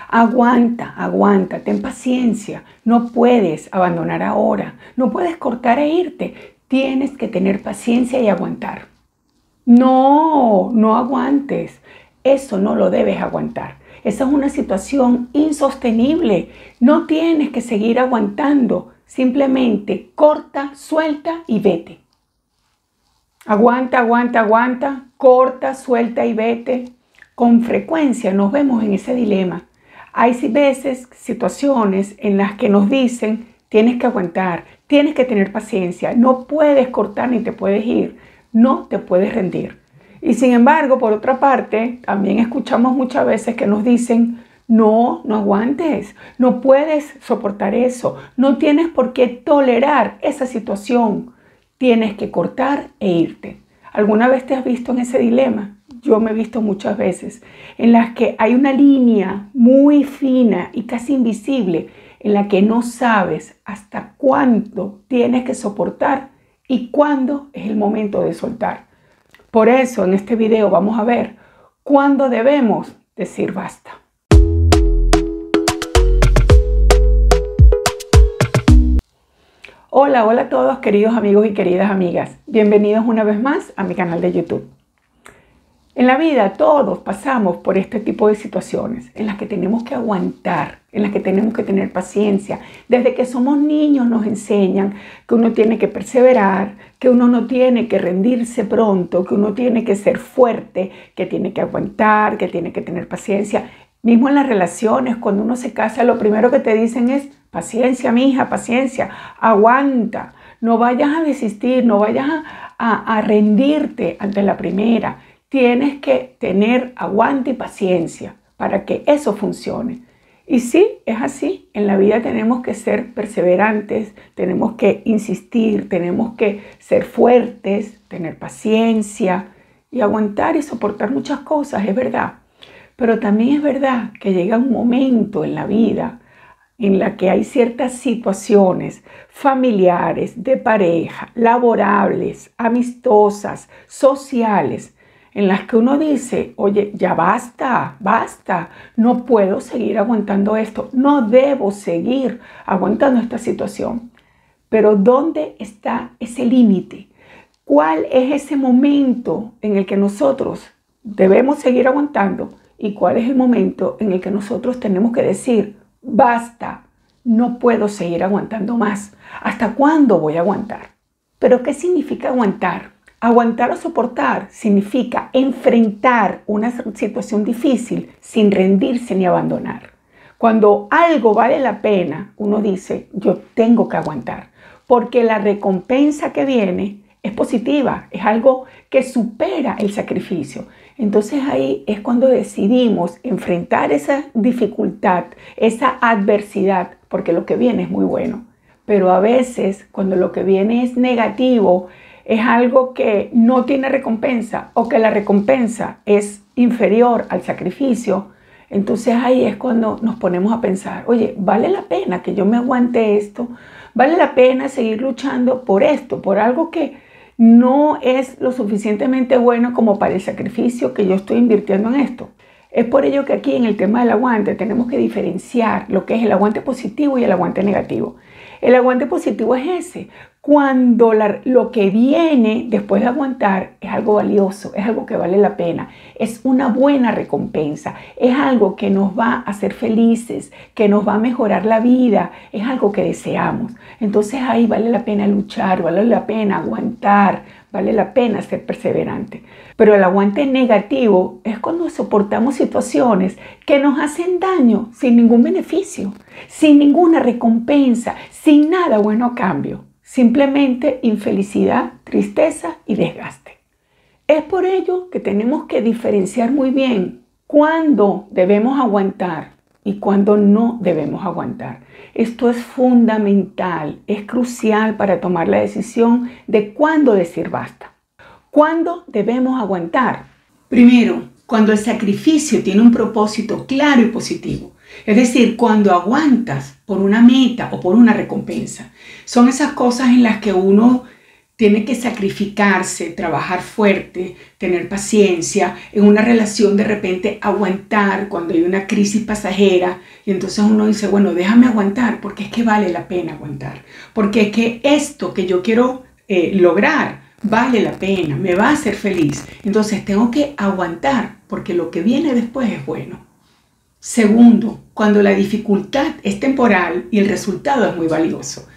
Aguanta, aguanta, ten paciencia. No puedes abandonar ahora, no puedes cortar e irte. Tienes que tener paciencia y aguantar. No, no aguantes. Eso no lo debes aguantar. Esa es una situación insostenible. No tienes que seguir aguantando. Simplemente corta, suelta y vete. Aguanta, aguanta, aguanta. Corta, suelta y vete. Con frecuencia nos vemos en ese dilema. Hay veces, situaciones en las que nos dicen, tienes que aguantar, tienes que tener paciencia, no puedes cortar ni te puedes ir, no te puedes rendir. Y sin embargo, por otra parte, también escuchamos muchas veces que nos dicen, no aguantes, no puedes soportar eso, no tienes por qué tolerar esa situación, tienes que cortar e irte. ¿Alguna vez te has visto en ese dilema? Yo me he visto muchas veces en las que hay una línea muy fina y casi invisible en la que no sabes hasta cuándo tienes que soportar y cuándo es el momento de soltar. Por eso en este video vamos a ver cuándo debemos decir basta. Hola a todos queridos amigos y queridas amigas. Bienvenidos una vez más a mi canal de YouTube. En la vida todos pasamos por este tipo de situaciones en las que tenemos que aguantar, en las que tenemos que tener paciencia. Desde que somos niños nos enseñan que uno tiene que perseverar, que uno no tiene que rendirse pronto, que uno tiene que ser fuerte, que tiene que aguantar, que tiene que tener paciencia. Mismo en las relaciones, cuando uno se casa, lo primero que te dicen es paciencia, mija, paciencia, aguanta. No vayas a desistir, no vayas a rendirte ante la primera. Tienes que tener aguante y paciencia para que eso funcione. Y sí, es así. En la vida tenemos que ser perseverantes, tenemos que insistir, tenemos que ser fuertes, tener paciencia y aguantar y soportar muchas cosas, es verdad. Pero también es verdad que llega un momento en la vida en la que hay ciertas situaciones familiares, de pareja, laborables, amistosas, sociales, en las que uno dice, oye, ya basta, basta, no puedo seguir aguantando esto, no debo seguir aguantando esta situación. Pero ¿dónde está ese límite? ¿Cuál es ese momento en el que nosotros debemos seguir aguantando? ¿Y cuál es el momento en el que nosotros tenemos que decir, basta, no puedo seguir aguantando más? ¿Hasta cuándo voy a aguantar? ¿Pero qué significa aguantar? Aguantar o soportar significa enfrentar una situación difícil sin rendirse ni abandonar. Cuando algo vale la pena, uno dice, yo tengo que aguantar, porque la recompensa que viene es positiva, es algo que supera el sacrificio. Entonces ahí es cuando decidimos enfrentar esa dificultad, esa adversidad, porque lo que viene es muy bueno. Pero a veces cuando lo que viene es negativo, es algo que no tiene recompensa o que la recompensa es inferior al sacrificio, entonces ahí es cuando nos ponemos a pensar, oye, ¿vale la pena que yo me aguante esto? ¿Vale la pena seguir luchando por esto, por algo que no es lo suficientemente bueno como para el sacrificio que yo estoy invirtiendo en esto? Es por ello que aquí en el tema del aguante tenemos que diferenciar lo que es el aguante positivo y el aguante negativo. El aguante positivo es ese, cuando lo que viene después de aguantar es algo valioso, es algo que vale la pena, es una buena recompensa, es algo que nos va a hacer felices, que nos va a mejorar la vida, es algo que deseamos. Entonces ahí vale la pena luchar, vale la pena aguantar, vale la pena ser perseverante. Pero el aguante negativo es cuando soportamos situaciones que nos hacen daño sin ningún beneficio, sin ninguna recompensa, sin nada bueno a cambio. Simplemente infelicidad, tristeza y desgaste. Es por ello que tenemos que diferenciar muy bien cuándo debemos aguantar y cuándo no debemos aguantar. Esto es fundamental, es crucial para tomar la decisión de cuándo decir basta. ¿Cuándo debemos aguantar? Primero, cuando el sacrificio tiene un propósito claro y positivo. Es decir, cuando aguantas por una meta o por una recompensa. Son esas cosas en las que uno tiene que sacrificarse, trabajar fuerte, tener paciencia, en una relación de repente aguantar cuando hay una crisis pasajera y entonces uno dice, bueno, déjame aguantar porque es que vale la pena aguantar, porque es que esto que yo quiero lograr vale la pena, me va a hacer feliz, entonces tengo que aguantar porque lo que viene después es bueno. Segundo, cuando la dificultad es temporal y el resultado es muy valioso.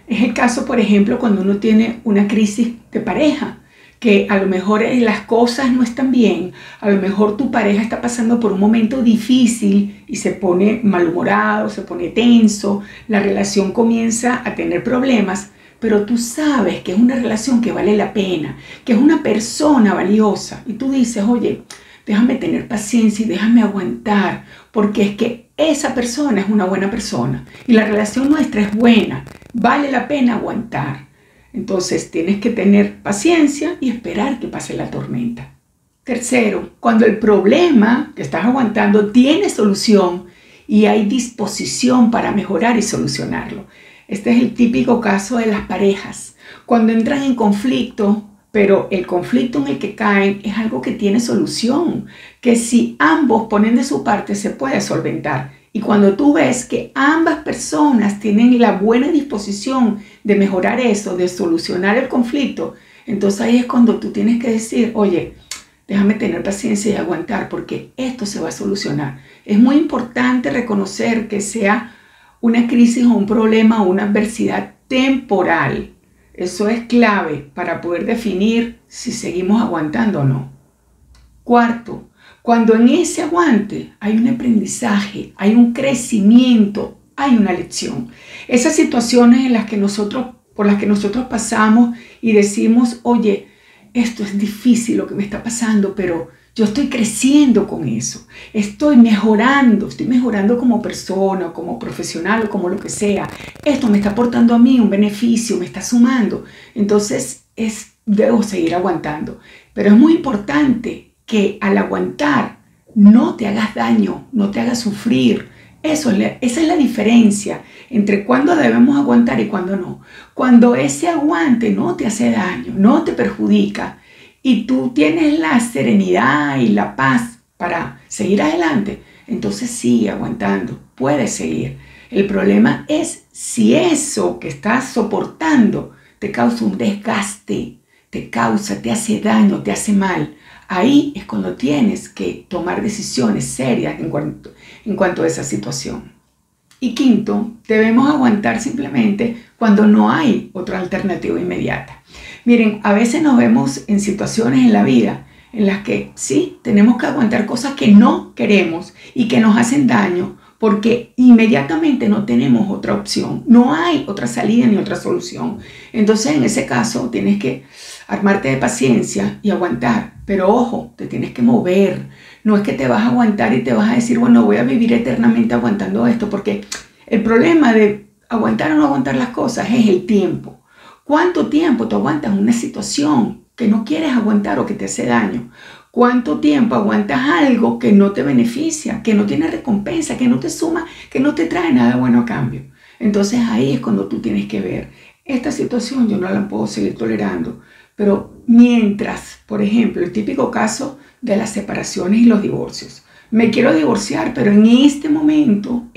Es el caso, por ejemplo, cuando uno tiene una crisis de pareja, que a lo mejor las cosas no están bien, a lo mejor tu pareja está pasando por un momento difícil y se pone malhumorado, se pone tenso, la relación comienza a tener problemas, pero tú sabes que es una relación que vale la pena, que es una persona valiosa y tú dices, oye, déjame tener paciencia y déjame aguantar, porque es que esa persona es una buena persona y la relación nuestra es buena, vale la pena aguantar. Entonces tienes que tener paciencia y esperar que pase la tormenta. Tercero, cuando el problema que estás aguantando tiene solución y hay disposición para mejorar y solucionarlo. Este es el típico caso de las parejas. Cuando entran en conflicto, pero el conflicto en el que caen es algo que tiene solución, que si ambos ponen de su parte se puede solventar. Y cuando tú ves que ambas personas tienen la buena disposición de mejorar eso, de solucionar el conflicto, entonces ahí es cuando tú tienes que decir, oye, déjame tener paciencia y aguantar porque esto se va a solucionar. Es muy importante reconocer que sea una crisis o un problema o una adversidad temporal. Eso es clave para poder definir si seguimos aguantando o no. Cuarto, cuando en ese aguante hay un aprendizaje, hay un crecimiento, hay una lección. Esas situaciones por las que nosotros pasamos y decimos, oye, esto es difícil lo que me está pasando, pero yo estoy creciendo con eso, estoy mejorando como persona, como profesional o como lo que sea. Esto me está aportando a mí un beneficio, me está sumando. Entonces debo seguir aguantando. Pero es muy importante que al aguantar no te hagas daño, no te hagas sufrir. Esa es la diferencia entre cuándo debemos aguantar y cuándo no. Cuando ese aguante no te hace daño, no te perjudica y tú tienes la serenidad y la paz para seguir adelante, entonces sigue aguantando, puedes seguir. El problema es si eso que estás soportando te causa un desgaste, te hace daño, te hace mal. Ahí es cuando tienes que tomar decisiones serias en cuanto a esa situación. Y quinto, debemos aguantar simplemente cuando no hay otra alternativa inmediata. Miren, a veces nos vemos en situaciones en la vida en las que sí, tenemos que aguantar cosas que no queremos y que nos hacen daño porque inmediatamente no tenemos otra opción, no hay otra salida ni otra solución. Entonces en ese caso tienes que armarte de paciencia y aguantar, pero ojo, te tienes que mover. No es que te vas a aguantar y te vas a decir, bueno, voy a vivir eternamente aguantando esto, porque el problema de aguantar o no aguantar las cosas es el tiempo. ¿Cuánto tiempo tú aguantas una situación que no quieres aguantar o que te hace daño? ¿Cuánto tiempo aguantas algo que no te beneficia, que no tiene recompensa, que no te suma, que no te trae nada bueno a cambio? Entonces ahí es cuando tú tienes que ver, esta situación yo no la puedo seguir tolerando, pero mientras, por ejemplo, el típico caso de las separaciones y los divorcios. Me quiero divorciar, pero en este momento,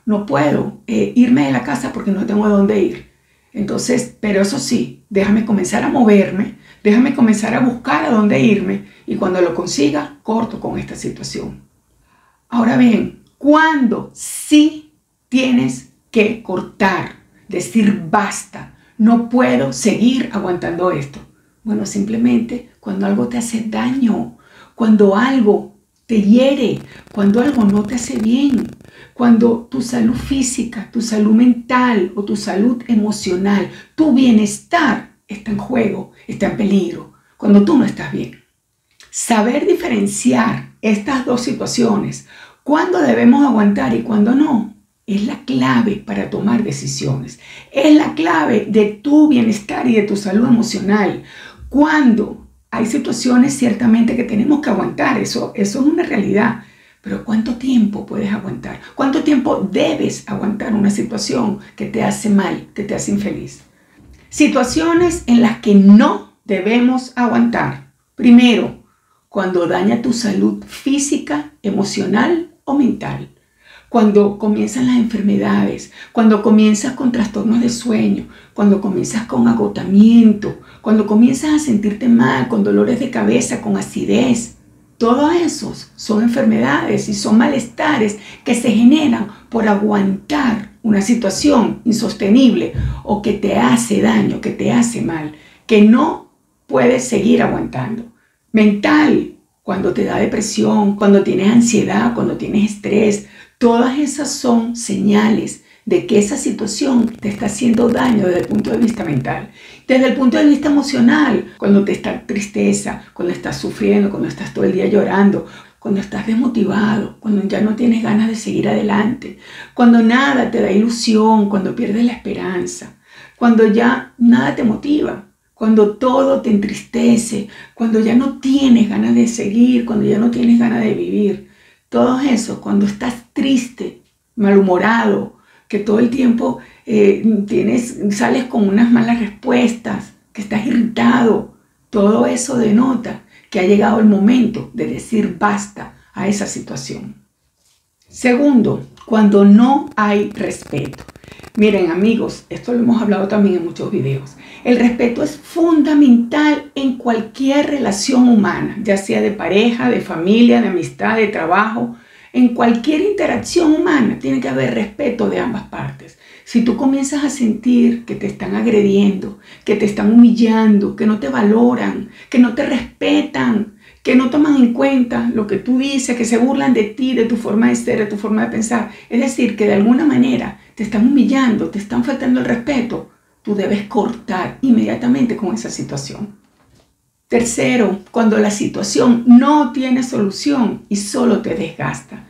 no puedo irme de la casa porque no tengo a dónde ir. Entonces, pero eso sí, déjame comenzar a moverme, déjame comenzar a buscar a dónde irme y cuando lo consiga, corto con esta situación. Ahora bien, ¿cuándo sí tienes que cortar? Decir basta, no puedo seguir aguantando esto. Bueno, simplemente cuando algo te hace daño, cuando algo te hiere, cuando algo no te hace bien, cuando tu salud física, tu salud mental o tu salud emocional, tu bienestar está en juego, está en peligro, cuando tú no estás bien. Saber diferenciar estas dos situaciones, cuándo debemos aguantar y cuándo no, es la clave para tomar decisiones. Es la clave de tu bienestar y de tu salud emocional. Cuando hay situaciones ciertamente que tenemos que aguantar, eso es una realidad. Pero ¿cuánto tiempo puedes aguantar? ¿Cuánto tiempo debes aguantar una situación que te hace mal, que te hace infeliz? Situaciones en las que no debemos aguantar. Primero, cuando daña tu salud física, emocional o mental. Cuando comienzan las enfermedades, cuando comienzas con trastornos de sueño, cuando comienzas con agotamiento, cuando comienzas a sentirte mal, con dolores de cabeza, con acidez. Todos esos son enfermedades y son malestares que se generan por aguantar una situación insostenible o que te hace daño, que te hace mal, que no puedes seguir aguantando. Mental, cuando te da depresión, cuando tienes ansiedad, cuando tienes estrés, todas esas son señales de que esa situación te está haciendo daño desde el punto de vista mental. Desde el punto de vista emocional, cuando te está tristeza, cuando estás sufriendo, cuando estás todo el día llorando, cuando estás desmotivado, cuando ya no tienes ganas de seguir adelante, cuando nada te da ilusión, cuando pierdes la esperanza, cuando ya nada te motiva, cuando todo te entristece, cuando ya no tienes ganas de seguir, cuando ya no tienes ganas de vivir. Todo eso, cuando estás triste, malhumorado, que todo el tiempo sales con unas malas respuestas, que estás irritado, todo eso denota que ha llegado el momento de decir basta a esa situación. Segundo, cuando no hay respeto. Miren amigos, esto lo hemos hablado también en muchos videos. El respeto es fundamental en cualquier relación humana, ya sea de pareja, de familia, de amistad, de trabajo. En cualquier interacción humana tiene que haber respeto de ambas partes. Si tú comienzas a sentir que te están agrediendo, que te están humillando, que no te valoran, que no te respetan, que no toman en cuenta lo que tú dices, que se burlan de ti, de tu forma de ser, de tu forma de pensar, es decir, que de alguna manera te están humillando, te están faltando el respeto, tú debes cortar inmediatamente con esa situación. Tercero, cuando la situación no tiene solución y solo te desgasta.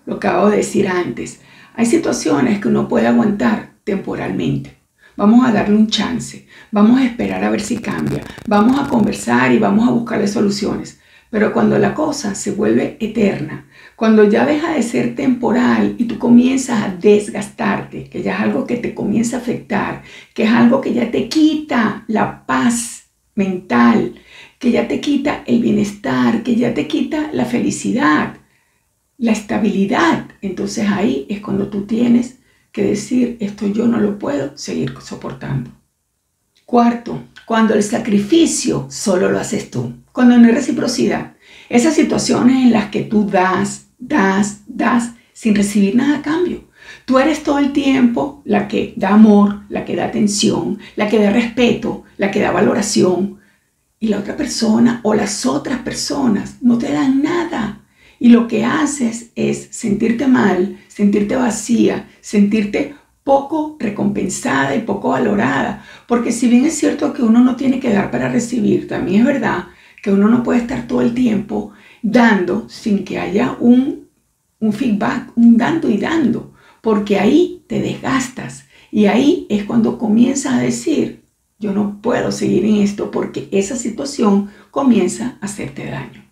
Lo acabo de decir antes, hay situaciones que uno puede aguantar temporalmente. Vamos a darle un chance, vamos a esperar a ver si cambia, vamos a conversar y vamos a buscarle soluciones. Pero cuando la cosa se vuelve eterna, cuando ya deja de ser temporal y tú comienzas a desgastarte, que ya es algo que te comienza a afectar, que es algo que ya te quita la paz mental, que ya te quita el bienestar, que ya te quita la felicidad, la estabilidad, entonces ahí es cuando tú tienes que decir, esto yo no lo puedo seguir soportando. Cuarto, cuando el sacrificio solo lo haces tú, cuando no hay reciprocidad. Esas situaciones en las que tú das sin recibir nada a cambio. Tú eres todo el tiempo la que da amor, la que da atención, la que da respeto, la que da valoración. Y la otra persona o las otras personas no te dan nada. Y lo que haces es sentirte mal, sentirte vacía, sentirte poco recompensada y poco valorada. Porque si bien es cierto que uno no tiene que dar para recibir, también es verdad que uno no puede estar todo el tiempo dando sin que haya un feedback, un dando y dando. Porque ahí te desgastas y ahí es cuando comienzas a decir, yo no puedo seguir en esto porque esa situación comienza a hacerte daño.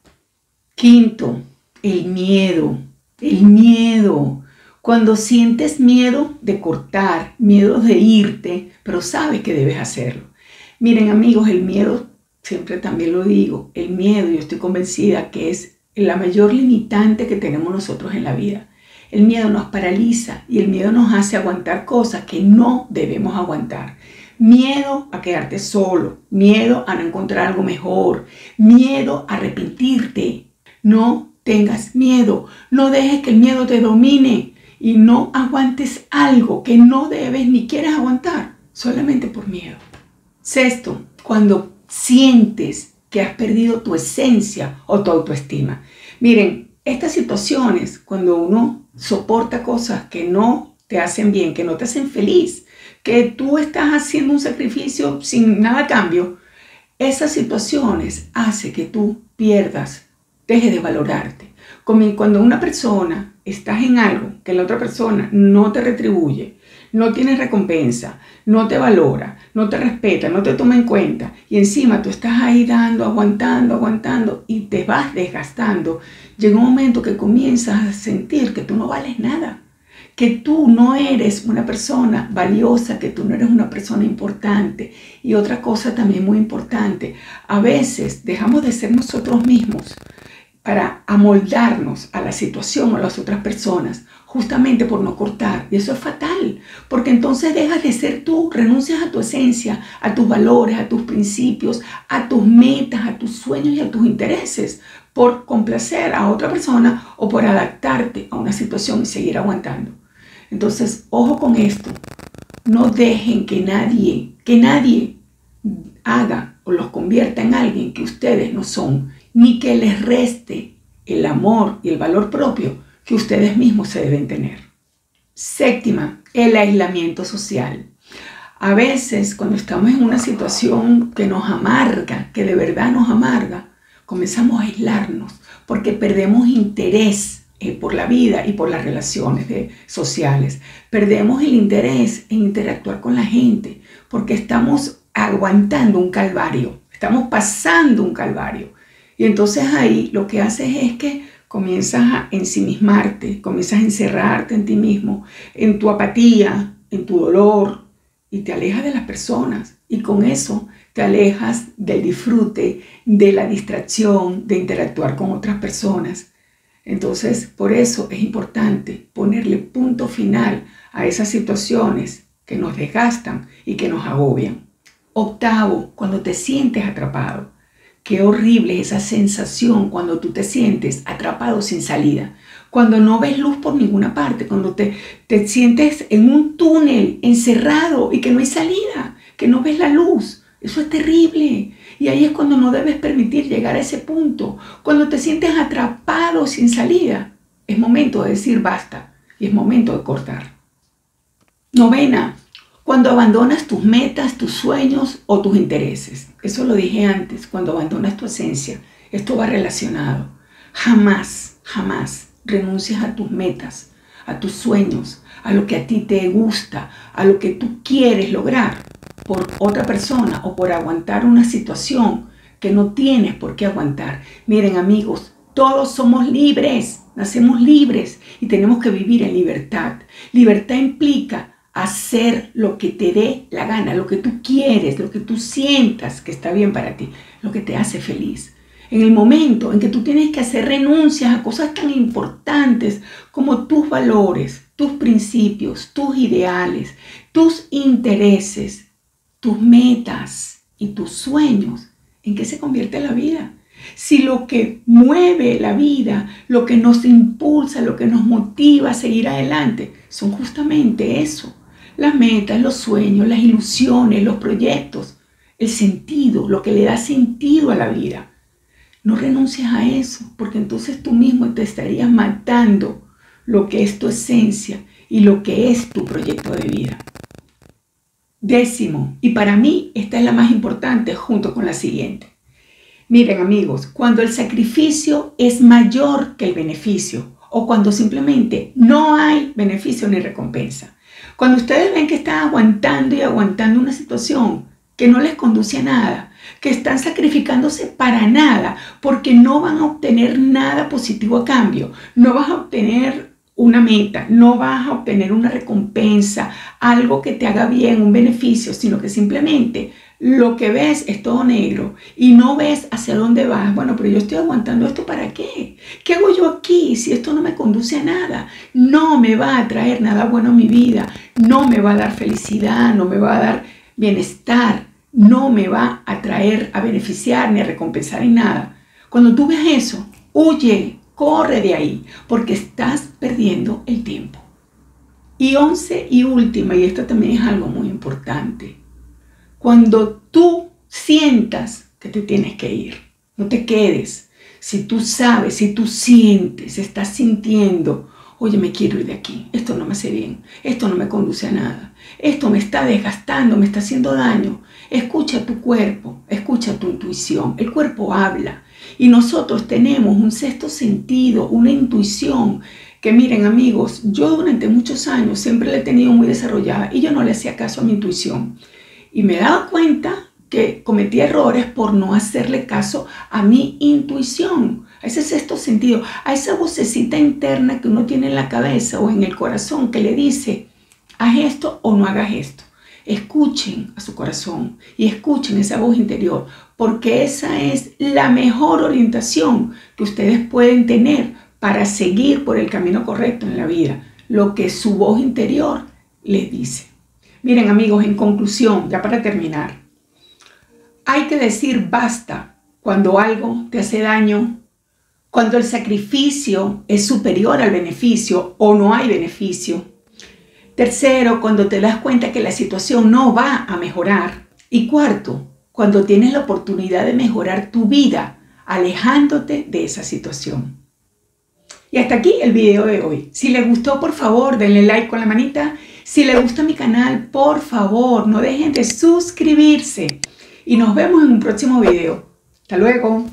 Quinto, el miedo. El miedo. Cuando sientes miedo de cortar, miedo de irte, pero sabes que debes hacerlo. Miren amigos, el miedo, siempre también lo digo, el miedo, yo estoy convencida que es la mayor limitante que tenemos nosotros en la vida. El miedo nos paraliza y el miedo nos hace aguantar cosas que no debemos aguantar. Miedo a quedarte solo, miedo a no encontrar algo mejor, miedo a arrepentirte. No tengas miedo, no dejes que el miedo te domine y no aguantes algo que no debes ni quieres aguantar solamente por miedo. Sexto, cuando sientes que has perdido tu esencia o tu autoestima. Miren, estas situaciones, cuando uno soporta cosas que no te hacen bien, que no te hacen feliz, que tú estás haciendo un sacrificio sin nada a cambio, esas situaciones hacen que tú pierdas, dejes de valorarte. Como cuando una persona estás en algo que la otra persona no te retribuye, no tienes recompensa, no te valora, no te respeta, no te toma en cuenta y encima tú estás ahí dando, aguantando y te vas desgastando, llega un momento que comienzas a sentir que tú no vales nada, que tú no eres una persona valiosa, que tú no eres una persona importante. Y otra cosa también muy importante, a veces dejamos de ser nosotros mismos para amoldarnos a la situación o a las otras personas, justamente por no cortar. Y eso es fatal, porque entonces dejas de ser tú, renuncias a tu esencia, a tus valores, a tus principios, a tus metas, a tus sueños y a tus intereses, por complacer a otra persona o por adaptarte a una situación y seguir aguantando. Entonces, ojo con esto. No dejen que nadie haga o los convierta en alguien que ustedes no son, ni que les reste el amor y el valor propio que ustedes mismos se deben tener. Séptima, el aislamiento social. A veces, cuando estamos en una situación que nos amarga, que de verdad nos amarga, comenzamos a aislarnos porque perdemos interés por la vida y por las relaciones sociales. Perdemos el interés en interactuar con la gente porque estamos aguantando un calvario, estamos pasando un calvario. Y entonces ahí lo que haces es que comienzas a ensimismarte, comienzas a encerrarte en ti mismo, en tu apatía, en tu dolor, y te alejas de las personas. Y con eso te alejas del disfrute, de la distracción, de interactuar con otras personas. Entonces, por eso es importante ponerle punto final a esas situaciones que nos desgastan y que nos agobian. Octavo, cuando te sientes atrapado. Qué horrible esa sensación cuando tú te sientes atrapado sin salida. Cuando no ves luz por ninguna parte, cuando te sientes en un túnel encerrado y que no hay salida, que no ves la luz. Eso es terrible. Y ahí es cuando no debes permitir llegar a ese punto. Cuando te sientes atrapado sin salida, es momento de decir basta y es momento de cortar. Novena, cuando abandonas tus metas, tus sueños o tus intereses. Eso lo dije antes, cuando abandonas tu esencia. Esto va relacionado. Jamás, jamás renuncias a tus metas, a tus sueños, a lo que a ti te gusta, a lo que tú quieres lograr por otra persona o por aguantar una situación que no tienes por qué aguantar. Miren, amigos, todos somos libres, nacemos libres y tenemos que vivir en libertad. Libertad implica hacer lo que te dé la gana, lo que tú quieres, lo que tú sientas que está bien para ti, lo que te hace feliz. En el momento en que tú tienes que hacer renuncias a cosas tan importantes como tus valores, tus principios, tus ideales, tus intereses, tus metas y tus sueños, ¿en qué se convierte la vida? Si lo que mueve la vida, lo que nos impulsa, lo que nos motiva a seguir adelante, son justamente eso. Las metas, los sueños, las ilusiones, los proyectos, el sentido, lo que le da sentido a la vida. No renuncies a eso, porque entonces tú mismo te estarías matando lo que es tu esencia y lo que es tu proyecto de vida. Décimo, y para mí esta es la más importante junto con la siguiente. Miren, amigos, cuando el sacrificio es mayor que el beneficio o cuando simplemente no hay beneficio ni recompensa. Cuando ustedes ven que están aguantando y aguantando una situación que no les conduce a nada, que están sacrificándose para nada porque no van a obtener nada positivo a cambio, no vas a obtener una meta, no vas a obtener una recompensa, algo que te haga bien, un beneficio, sino que simplemente lo que ves es todo negro y no ves hacia dónde vas. Bueno, pero yo estoy aguantando esto ¿para qué? ¿Qué hago yo aquí si esto no me conduce a nada? No me va a traer nada bueno a mi vida, no me va a dar felicidad, no me va a dar bienestar, no me va a traer a beneficiar ni a recompensar en nada. Cuando tú ves eso, huye, corre de ahí, porque estás perdiendo el tiempo. Y 11 y última, y esto también es algo muy importante. Cuando tú sientas que te tienes que ir, no te quedes. Si tú sabes, si tú sientes, estás sintiendo, oye, me quiero ir de aquí, esto no me hace bien, esto no me conduce a nada, esto me está desgastando, me está haciendo daño. Escucha tu cuerpo, escucha tu intuición. El cuerpo habla y nosotros tenemos un sexto sentido, una intuición que, miren, amigos, yo durante muchos años siempre la he tenido muy desarrollada y yo no le hacía caso a mi intuición. Y me daba cuenta que cometía errores por no hacerle caso a mi intuición, a ese sexto sentido, a esa vocecita interna que uno tiene en la cabeza o en el corazón que le dice, haz esto o no hagas esto. Escuchen a su corazón y escuchen esa voz interior, porque esa es la mejor orientación que ustedes pueden tener para seguir por el camino correcto en la vida, lo que su voz interior les dice. Miren amigos, en conclusión, ya para terminar, hay que decir basta cuando algo te hace daño, cuando el sacrificio es superior al beneficio o no hay beneficio. Tercero, cuando te das cuenta que la situación no va a mejorar. Y cuarto, cuando tienes la oportunidad de mejorar tu vida alejándote de esa situación. Y hasta aquí el video de hoy. Si les gustó, por favor, denle like con la manita. Si les gusta mi canal, por favor, no dejen de suscribirse. Y nos vemos en un próximo video. Hasta luego.